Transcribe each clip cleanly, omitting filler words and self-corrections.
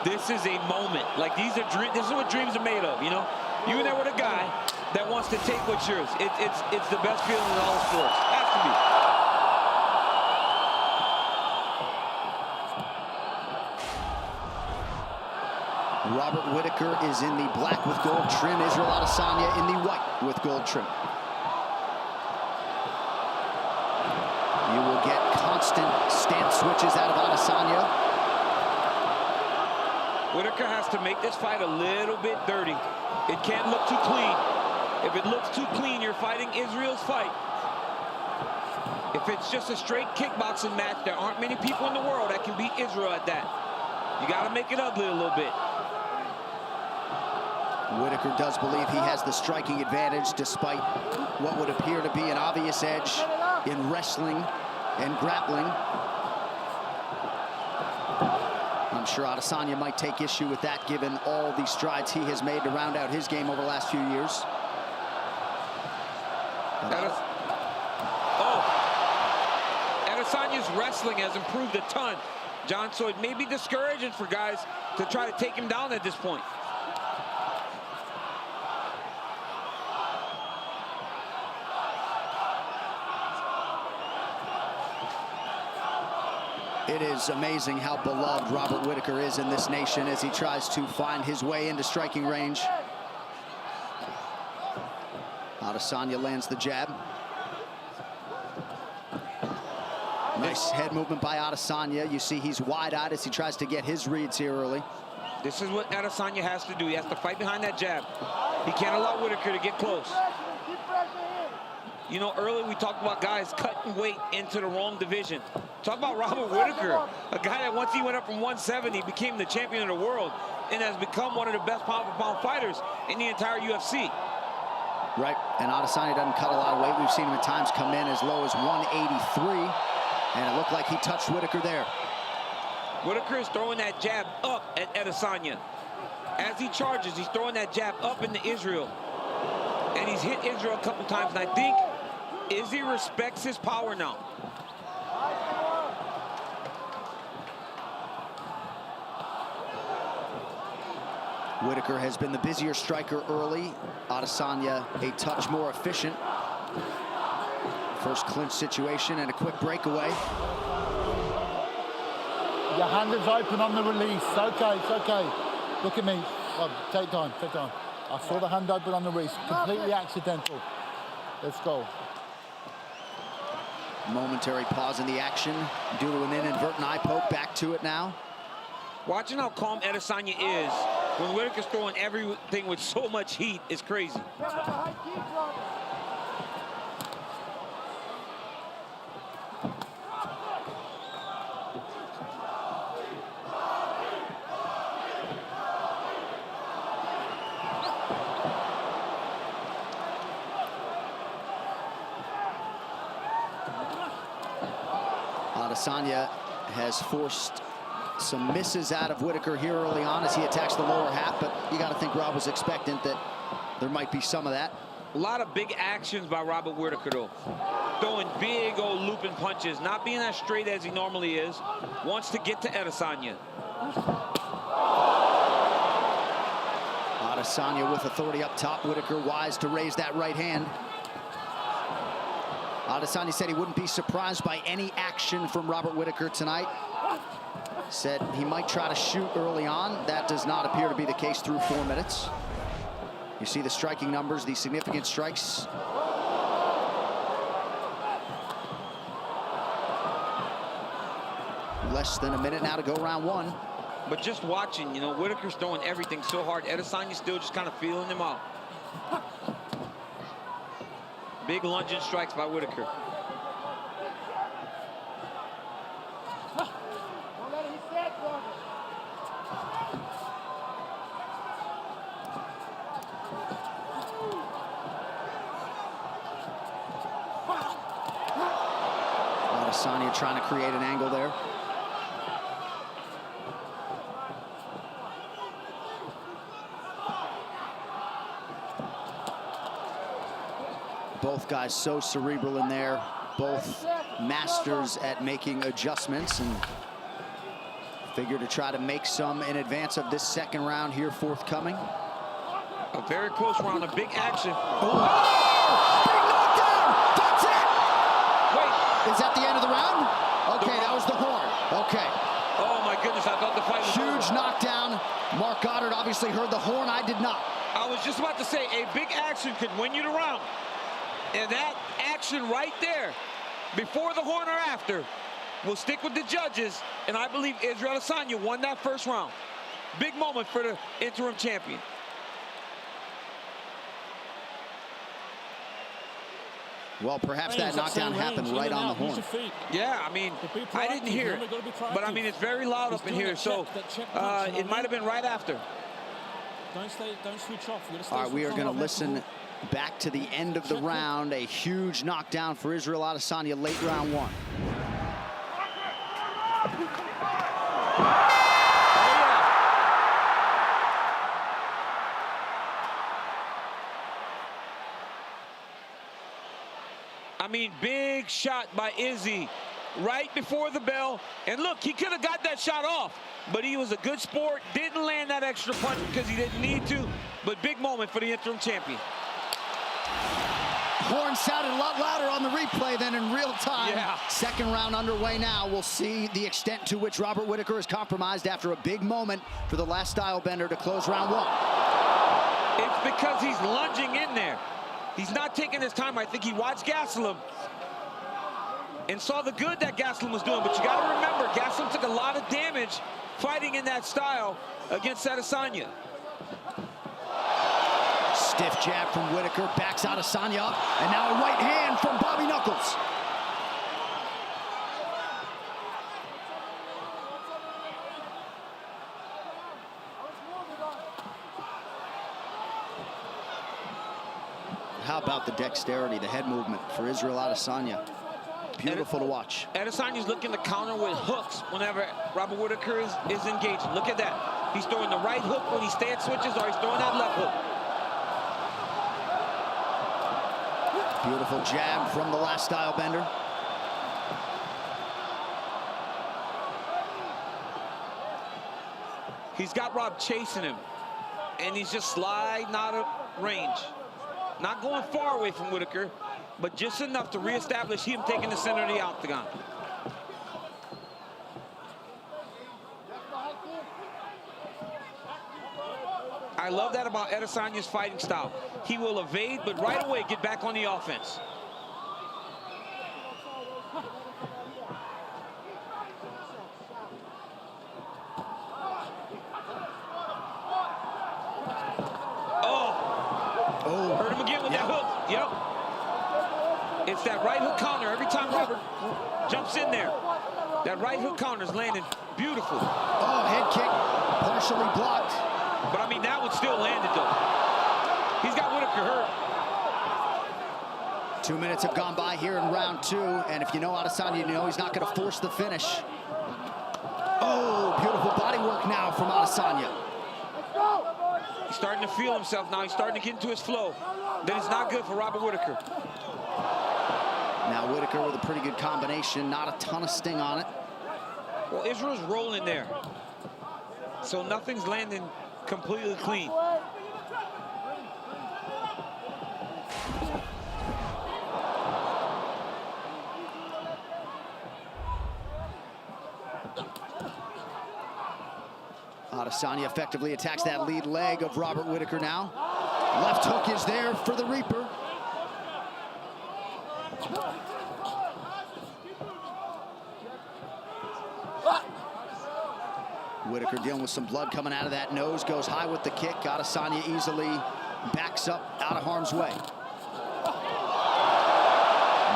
This is a moment. Like, these are this is what dreams are made of, you know? You're there with a guy that wants to take what's yours. It's the best feeling in all sports. Has to be. Robert Uittaker is in the black with gold trim. Исраэль Adesanya in the white with gold trim. You will get constant stance switches out of Adesanya. Uittaker has to make this fight a little bit dirty. It can't look too clean. If it looks too clean, you're fighting Israel's fight. If it's just a straight kickboxing match, there aren't many people in the world that can beat Israel at that. You got to make it ugly a little bit. Uittaker does believe he has the striking advantage despite what would appear to be an obvious edge in wrestling and grappling. I'm sure Adesanya might take issue with that given all the strides he has made to round out his game over the last few years. Adesanya's wrestling has improved a ton, John, so it may be discouraging for guys to try to take him down at this point. It is amazing how beloved Robert Uittaker is in this nation as he tries to find his way into striking range. Adesanya lands the jab. Nice head movement by Adesanya. You see he's wide-eyed as he tries to get his reads here early. This is what Adesanya has to do. He has to fight behind that jab. He can't allow Uittaker to get close. You know, earlier we talked about guys cutting weight into the wrong division. Talk about Robert Uittaker, a guy that once he went up from 170 became the champion of the world and has become one of the best pound-for-pound fighters in the entire UFC. Right, and Adesanya doesn't cut a lot of weight. We've seen him at times come in as low as 183, and it looked like he touched Uittaker there. Uittaker is throwing that jab up at Adesanya. As he charges, he's throwing that jab up into Israel. And he's hit Israel a couple times, and I think Izzy respects his power now. Uittaker has been the busier striker early. Adesanya a touch more efficient. First clinch situation and a quick breakaway. Your hand is open on the release. Okay, it's okay. Look at me. Oh, take time, take time. I saw the hand open on the wrist. Completely accidental. Let's go. Momentary pause in the action due to an inadvertent eye poke. Back to it now. Watching how calm Adesanya is when Uittaker's throwing everything with so much heat is crazy. Adesanya has forced some misses out of Uittaker here early on as he attacks the lower half, but you got to think Rob was expectant that there might be some of that. A lot of big actions by Robert Uittaker, though. Throwing big old looping punches, not being as straight as he normally is. Wants to get to Adesanya. Adesanya with authority up top. Uittaker wise to raise that right hand. Adesanya said he wouldn't be surprised by any action from Robert Uittaker tonight. Said he might try to shoot early on. That does not appear to be the case through 4 minutes. You see the striking numbers, the significant strikes. Less than a minute now to go round one. But just watching, you know, Uittaker's throwing everything so hard. Adesanya's still just kind of feeling him out. Big lunging strikes by Uittaker. Adesanya trying to create an angle there. Both guys so cerebral in there, both masters at making adjustments and Figure to try to make some in advance of this second round here forthcoming. A very close round, a big action. Oh! Big knockdown! That's it! Wait. Is that the end of the round? Okay, that was the horn. Okay. Oh my goodness, I thought the fight was Huge over. knockdown. Mark Goddard obviously heard the horn. I did not. I was just about to say, a big action could win you the round. And that action right there, before the horn or after, will stick with the judges. And I believe Исраэль Adesanya won that first round. Big moment for the interim champion. Well, perhaps that knockdown happened right on the horn. Yeah, I mean, I didn't hear it, but I mean, it's very loud up in here, so it might have been right after. Don't switch off. All right, we are going to listen back to the end of the round. A huge knockdown for Исраэль Adesanya late round one. I mean, big shot by Izzy right before the bell. And look, he could have got that shot off, but he was a good sport. Didn't land that extra punch because he didn't need to. But big moment for the interim champion. Horn sounded a lot louder on the replay than in real time. Yeah. Second round underway now. We'll see the extent to which Robert Whittaker is compromised after a big moment for the last style bender to close round one. It's because he's lunging in there. He's not taking his time. I think he watched Gastelum and saw the good that Gastelum was doing. But you got to remember, Gastelum took a lot of damage fighting in that style against Adesanya. Stiff jab from Whittaker, backs Adesanya up, and now a right hand from Bobby Knuckles. How about the dexterity, the head movement for Исраэль Adesanya? Beautiful to watch. Adesanya's looking to counter with hooks whenever Robert Whittaker is engaging. Look at that. He's throwing the right hook when he stance switches, or he's throwing that left hook. Beautiful jab from the last style bender. He's got Rob chasing him, and he's just sliding out of range. Not going far away from Whittaker, but just enough to reestablish him taking the center of the octagon. I love that about Adesanya's fighting style. He will evade, but right away get back on the offense. Oh, hurt him again with that hook. Yep. It's that right hook counter. Every time Robert jumps in there, that right hook counter is landing beautiful. Oh, head kick, partially blocked. But I mean, that one still landed though. He's got Whittaker hurt. 2 minutes have gone by here in round two, and if you know Adesanya, you know he's not going to force the finish. Oh, beautiful body work now from Adesanya. He's starting to feel himself now. He's starting to get into his flow. That is not good for Robert Whittaker. Now Whittaker with a pretty good combination, not a ton of sting on it. Well, Israel's rolling there, so nothing's landing completely clean. Adesanya effectively attacks that lead leg of Robert Whittaker now. Left hook is there for the Reaper. Whittaker dealing with some blood coming out of that nose, goes high with the kick. Adesanya easily backs up out of harm's way.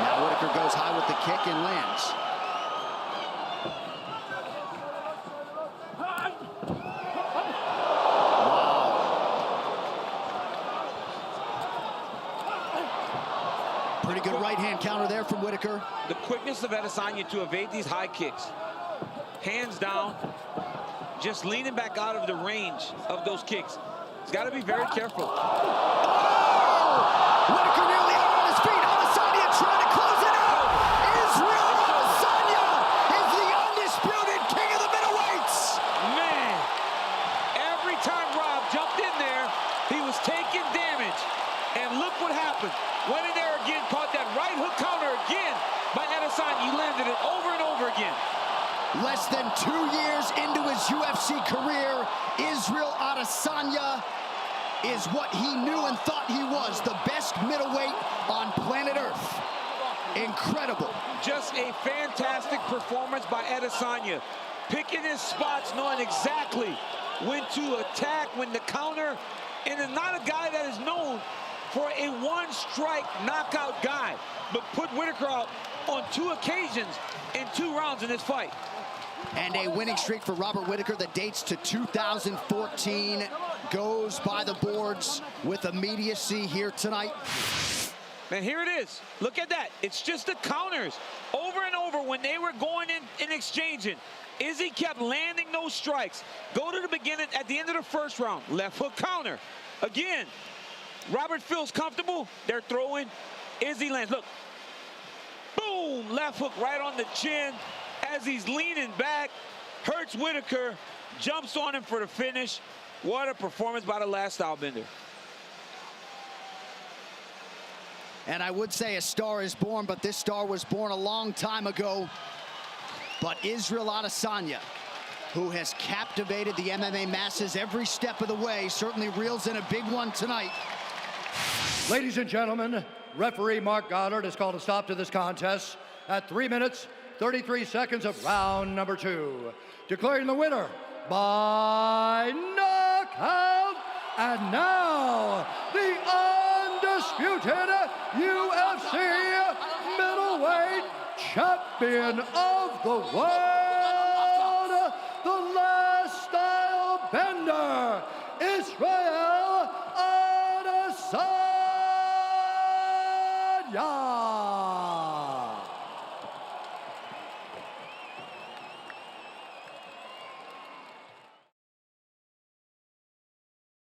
Now Whittaker goes high with the kick and lands. Pretty good right hand counter there from Whittaker. The quickness of Adesanya to evade these high kicks. Hands down, just leaning back out of the range of those kicks. He's got to be very careful. Oh! Whittaker nearly out on his feet. Adesanya trying to close it out. Исраэль Adesanya is the undisputed king of the middleweights. open. Went in there again, caught that right hook counter again by Adesanya. He landed it over and over again. Less than 2 years into his UFC career, Исраэль Адесанья is what he knew and thought he was, the best middleweight on planet Earth. Incredible. Just a fantastic performance by Adesanya. Picking his spots, knowing exactly when to attack, when to counter, and is not a guy that is known for a one-strike knockout guy, but put Whittaker out on 2 occasions in 2 rounds in this fight. And a winning streak for Robert Whittaker that dates to 2014 goes by the boards with immediacy here tonight. And here it is. Look at that. It's just the counters over and over when they were going in and exchanging. Izzy kept landing those strikes. Go to the beginning, at the end of the first round, left hook counter. Again, Robert feels comfortable. They're throwing. Izzy lands. Look. Boom! Left hook right on the chin as he's leaning back. Hurts Whittaker. Jumps on him for the finish. What a performance by the last stylebender. And I would say a star is born, but this star was born a long time ago. But Исраэль Адесанья, who has captivated the MMA masses every step of the way, certainly reels in a big one tonight. Ladies and gentlemen, referee Mark Goddard has called a stop to this contest at 3 minutes, 33 seconds of round number 2. Declaring the winner by knockout, and now the undisputed UFC middleweight champion of the world, the last style bender, Исраэль Адесанья.